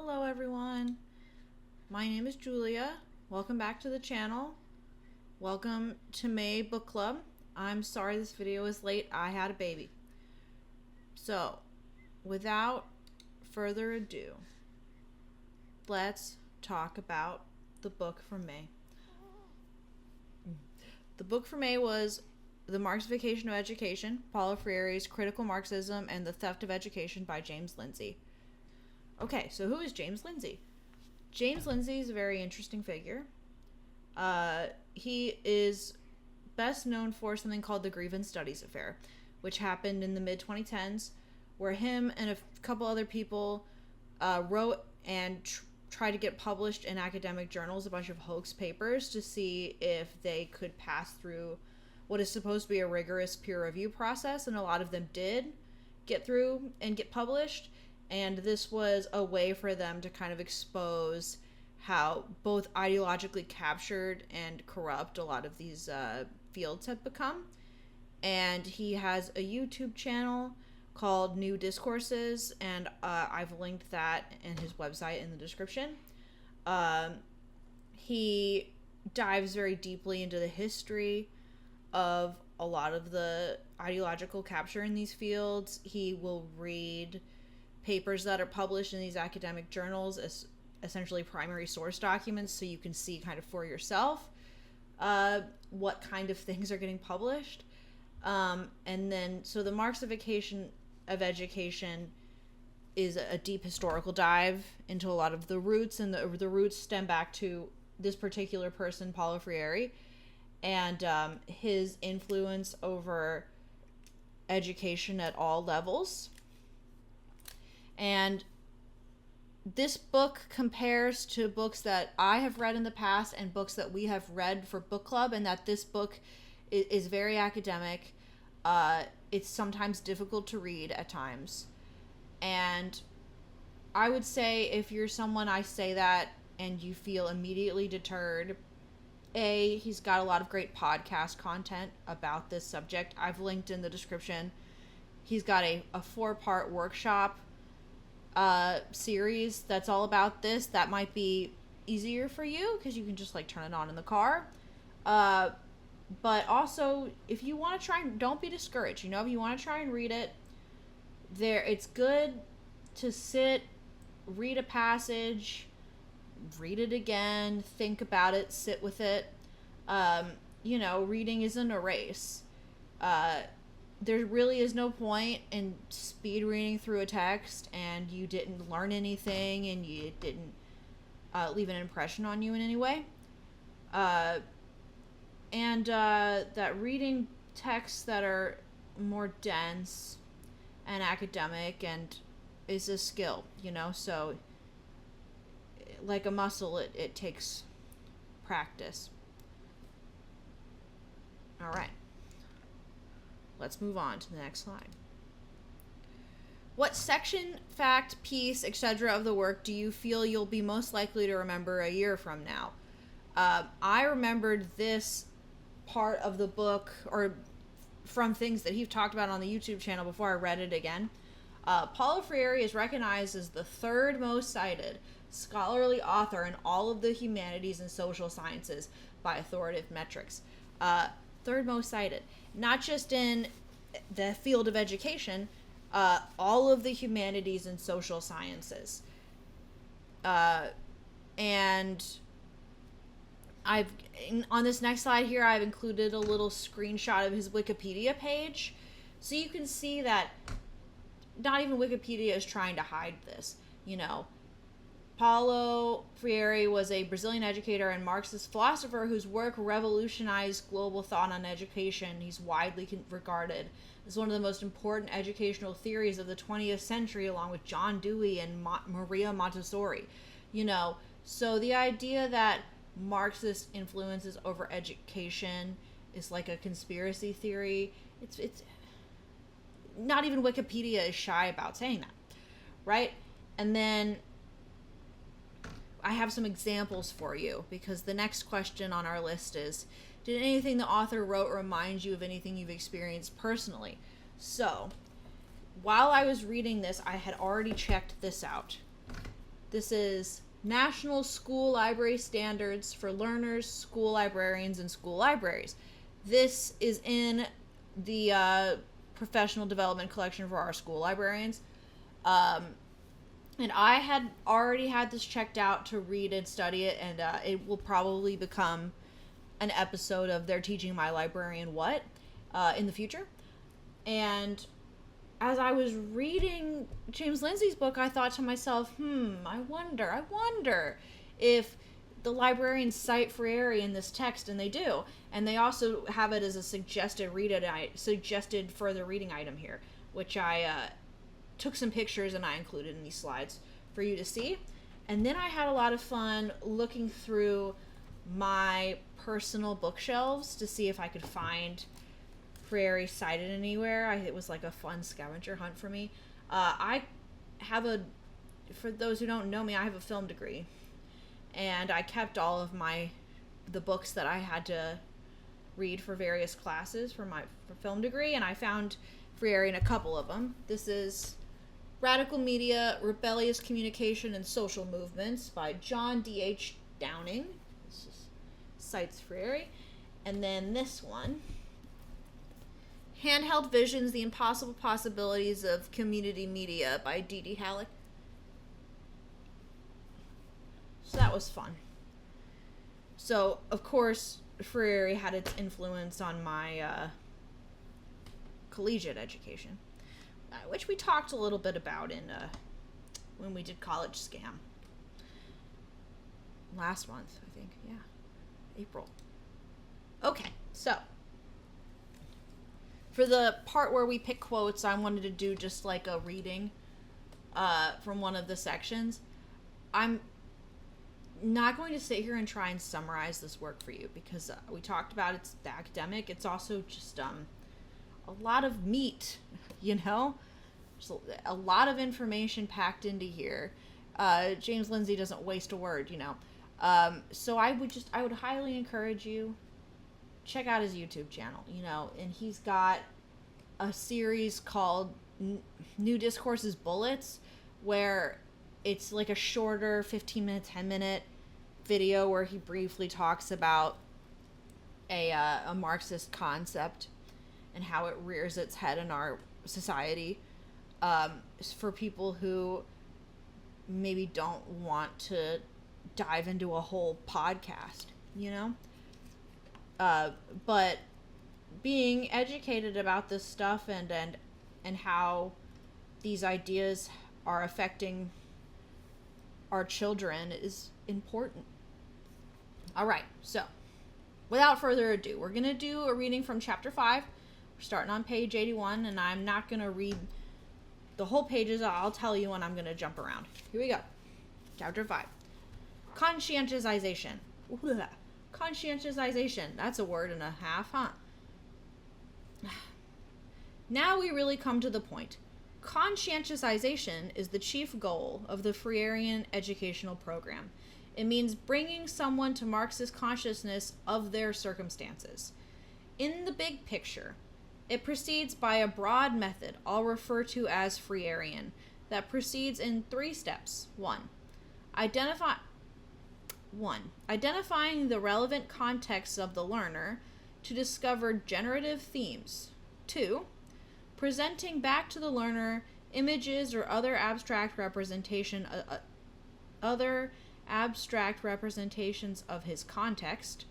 Hello everyone, my name is Julia. Welcome back to the channel. Welcome to May Book Club. I'm sorry this video is late. I had a baby. So, without further ado, let's talk about the book for May. The book for May was The Marxification of Education, Paulo Freire's Critical Marxism and the Theft of Education by James Lindsay. Okay, so who is James Lindsay? James Lindsay is a very interesting figure. He is best known for something called the Grievance Studies Affair, which happened in the mid-2010s, where him and a couple other people wrote and tried to get published in academic journals a bunch of hoax papers to see if they could pass through what is supposed to be a rigorous peer review process, and a lot of them did get through and get published. And this was a way for them to kind of expose how both ideologically captured and corrupt a lot of these fields have become. And he has a YouTube channel called New Discourses, and I've linked that and his website in the description. He dives very deeply into the history of a lot of the ideological capture in these fields. He will read papers that are published in these academic journals as essentially primary source documents, so you can see kind of for yourself what kind of things are getting published. And then, so the Marxification of Education is a deep historical dive into a lot of the roots, and the roots stem back to this particular person, Paulo Freire, and his influence over education at all levels. And this book compares to books that I have read in the past and books that we have read for book club, and that this book is very academic. It's sometimes difficult to read at times. And I would say if you're someone I say that and you feel immediately deterred, he's got a lot of great podcast content about this subject. I've linked in the description. He's got a 4-part workshop series that's all about this. That might be easier for you because you can just like turn it on in the car. But also, if you want to try, don't be discouraged. You know, if you want to try and read it, it's good to sit, read a passage, read it again, think about it, sit with it. You know, reading isn't a race. There really is no point in speed reading through a text and you didn't learn anything and you didn't leave an impression on you in any way. And that reading texts that are more dense and academic and is a skill, you know, so like a muscle, it takes practice. All right. Let's move on to the next slide. What section, fact, piece, etc. of the work do you feel you'll be most likely to remember a year from now? I remembered this part of the book, or from things that he talked about on the YouTube channel before I read it again. Paulo Freire is recognized as the third most cited scholarly author in all of the humanities and social sciences by authoritative metrics. Third most cited. Not just in the field of education, all of the humanities and social sciences. And on this next slide here, I've included a little screenshot of his Wikipedia page. So you can see that not even Wikipedia is trying to hide this, you know. Paulo Freire was a Brazilian educator and Marxist philosopher whose work revolutionized global thought on education. He's widely regarded as one of the most important educational theories of the 20th century, along with John Dewey and Maria Montessori. You know, so the idea that Marxist influences over education is like a conspiracy theory, it's not even Wikipedia is shy about saying that, right? And then I have some examples for you, because the next question on our list is, did anything the author wrote remind you of anything you've experienced personally? So, while I was reading this, I had already checked this out. This is National School Library Standards for Learners, School Librarians, and School Libraries. This is in the professional development collection for our school librarians. And I had already had this checked out to read and study it, and it will probably become an episode of They're Teaching My Librarian What in the future. And as I was reading James Lindsay's book, I thought to myself, I wonder if the librarians cite Freire in this text, and they do. And they also have it as a suggested further reading item here, which I took some pictures and I included in these slides for you to see. And then I had a lot of fun looking through my personal bookshelves to see if I could find Freire cited anywhere. It was like a fun scavenger hunt for me. I have for those who don't know me, I have a film degree, and I kept all of the books that I had to read for various classes for film degree, and I found Freire in a couple of them. This is Radical Media, Rebellious Communication and Social Movements by John D.H. Downing. This cites Freire. And then this one, Handheld Visions, The Impossible Possibilities of Community Media by D.D. Halleck. So that was fun. So, of course, Freire had its influence on my collegiate education, which we talked a little bit about in when we did College Scam last month, I think. Yeah, April. Okay, so for the part where we pick quotes, I wanted to do just like a reading from one of the sections. I'm not going to sit here and try and summarize this work for you because we talked about it's academic. It's also just a lot of meat, you know? There's a lot of information packed into here. James Lindsay doesn't waste a word, you know? So I would highly encourage you, check out his YouTube channel, you know, and he's got a series called New Discourses Bullets, where it's like a shorter 15-minute, 10-minute video where he briefly talks about a Marxist concept and how it rears its head in our society, for people who maybe don't want to dive into a whole podcast, you know? But being educated about this stuff and how these ideas are affecting our children is important. All right, so without further ado, we're going to do a reading from chapter 5. We're starting on page 81, and I'm not going to read the whole pages. I'll tell you when I'm going to jump around. Here we go. Chapter 5. Conscientization. Conscientization. That's a word and a half, huh? Now we really come to the point. Conscientization is the chief goal of the Freirean educational program. It means bringing someone to Marxist consciousness of their circumstances. In the big picture, it proceeds by a broad method I'll refer to as Freirean that proceeds in 3 steps. 1. Identifying the relevant contexts of the learner to discover generative themes. 2. Presenting back to the learner images or other abstract representations of his context,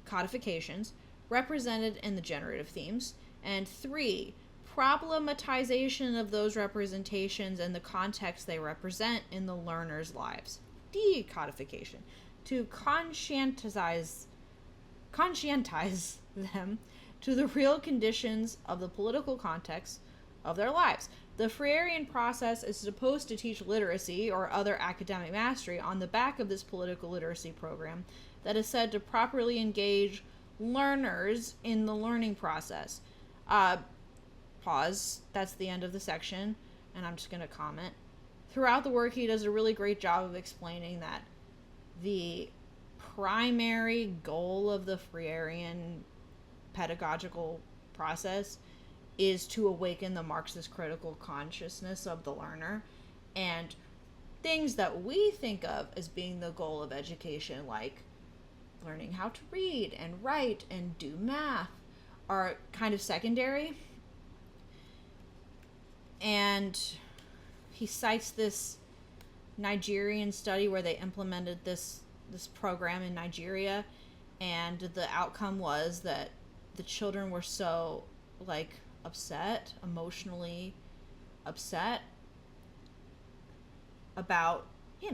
codifications, represented in the generative themes. And 3. Problematization of those representations and the context they represent in the learner's lives. Decodification. To conscientize them to the real conditions of the political context of their lives. The Freirean process is supposed to teach literacy or other academic mastery on the back of this political literacy program that is said to properly engage learners in the learning process. Pause. That's the end of the section, and I'm just going to comment. Throughout the work, he does a really great job of explaining that the primary goal of the Freirean pedagogical process is to awaken the Marxist critical consciousness of the learner, and things that we think of as being the goal of education, like learning how to read and write and do math, are kind of secondary. And he cites this Nigerian study where they implemented this program in Nigeria, and the outcome was that the children were so like upset, emotionally upset about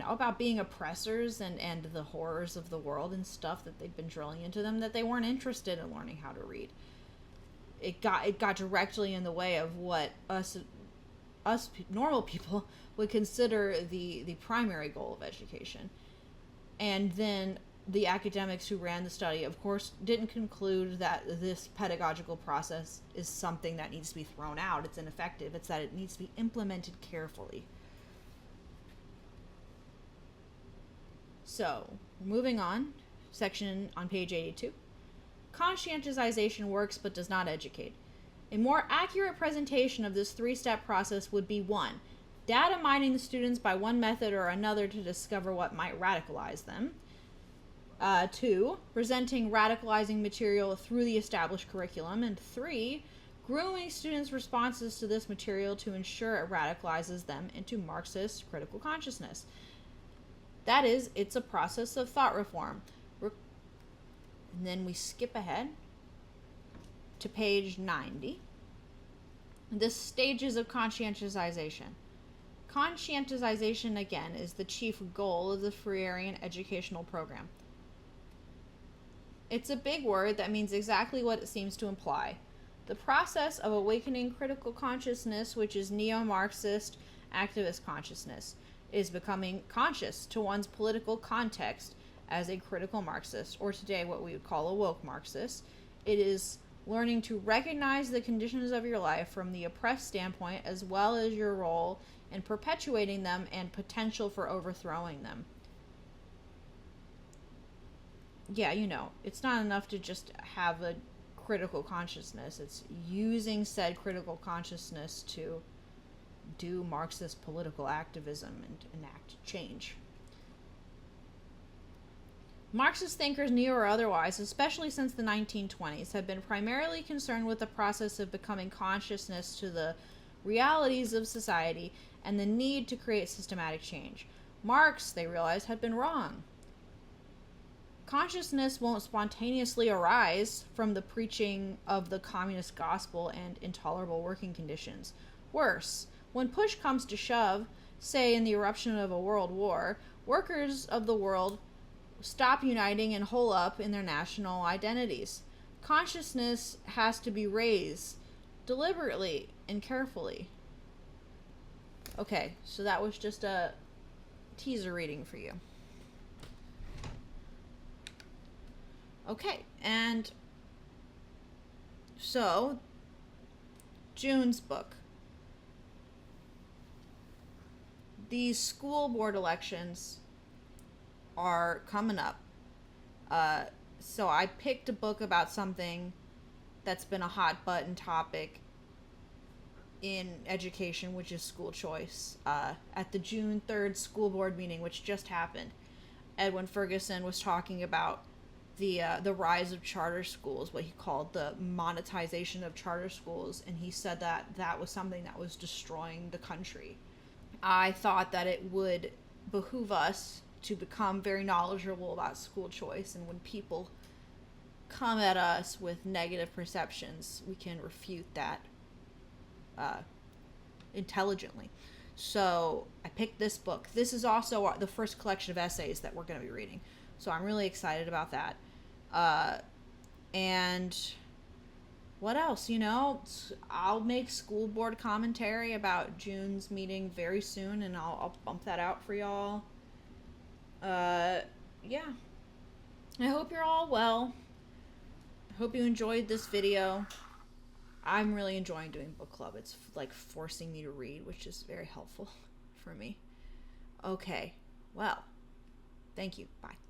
about being oppressors and the horrors of the world and stuff that they've been drilling into them, that they weren't interested in learning how to read. It got directly in the way of what us normal people would consider the primary goal of education. And then the academics who ran the study, of course, didn't conclude that this pedagogical process is something that needs to be thrown out. It's ineffective. It's that it needs to be implemented carefully. So, moving on, section on page 82. Conscientization works but does not educate. A more accurate presentation of this three-step process would be 1. Data mining the students by one method or another to discover what might radicalize them. 2. Presenting radicalizing material through the established curriculum. And 3. Grooming students' responses to this material to ensure it radicalizes them into Marxist critical consciousness. That is, it's a process of thought reform. And then we skip ahead to page 90. The stages of conscientization. Conscientization, again, is the chief goal of the Freirean educational program. It's a big word that means exactly what it seems to imply. The process of awakening critical consciousness, which is neo-Marxist activist consciousness, is becoming conscious to one's political context as a critical Marxist, or today what we would call a woke Marxist. It is learning to recognize the conditions of your life from the oppressed standpoint, as well as your role in perpetuating them and potential for overthrowing them. Yeah, it's not enough to just have a critical consciousness. It's using said critical consciousness to do Marxist political activism and enact change. Marxist thinkers, neo or otherwise, especially since the 1920s, have been primarily concerned with the process of becoming consciousness to the realities of society and the need to create systematic change. Marx, they realized, had been wrong. Consciousness won't spontaneously arise from the preaching of the communist gospel and intolerable working conditions. Worse, when push comes to shove, say in the eruption of a world war, workers of the world stop uniting and hole up in their national identities. Consciousness has to be raised deliberately and carefully. Okay, so that was just a teaser reading for you. Okay, and so June's book. These school board elections are coming up. So I picked a book about something that's been a hot button topic in education, which is school choice. At the June 3rd school board meeting, which just happened, Edwin Ferguson was talking about the rise of charter schools, what he called the monetization of charter schools, and he said that was something that was destroying the country. I thought that it would behoove us to become very knowledgeable about school choice, and when people come at us with negative perceptions, we can refute that intelligently. So I picked this book. This is also the first collection of essays that we're going to be reading, so I'm really excited about that. And what else? I'll make school board commentary about June's meeting very soon, and I'll bump that out for y'all. Yeah. I hope you're all well. I hope you enjoyed this video. I'm really enjoying doing book club. It's like forcing me to read, which is very helpful for me. Okay. Well, thank you. Bye.